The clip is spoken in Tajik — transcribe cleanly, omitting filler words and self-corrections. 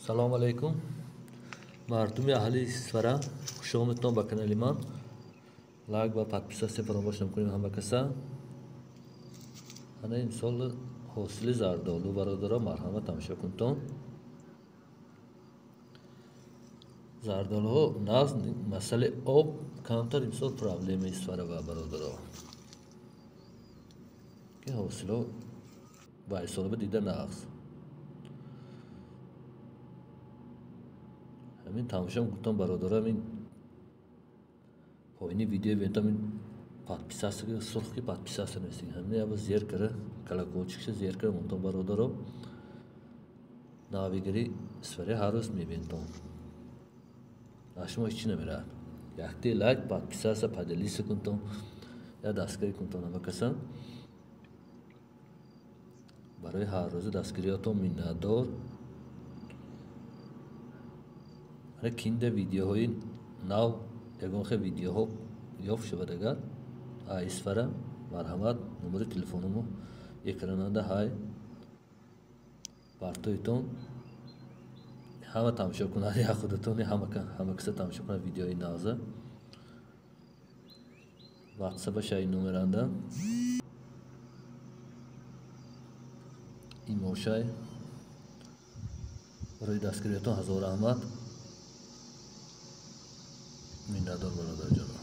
Салому алайкум. Мардуми аҳли Сфара, хушомадтон ба канали ман. Лайк ва подписация фаромӯш накунед ҳама каса. Ана имсол ҳосили зардолу бародаро марҳамат тамошо кунтон. Зардолуҳо нағз масъалаи об камтар имсол проблемаи Сфара ва бародаро. Ки ҳосилҳо байсолба дида нағз. Ҳамин тамошо гуфтам бародаро ҳамин поини видео бинтам ин подписация сурхи подписация нест. Ҳамин ява зер кара колокольчикша зер кара монтон бародаро. Навигири Сфари ҳар рӯз мебинтон. А шумо ҳеҷ чӣ намерад. Якте лайк, подписация, поделиться кунтон. Я дастгирӣ кунтон ҳама каса. Барои ҳаррӯзи дастгириятон миннатдор. ана кинда видеоҳои нав ягон хел видеоҳо ёфт шавад агар ай Сфара марҳамат номери телефонамо экрананда ҳай партоитон ҳама тамошо кунад я худатони ҳама каса тамошо кунад видеои навза ватсапа шаи номеранда имошай барои дастгириятон ҳазор раҳмат. Миннатдор бародарҷонам.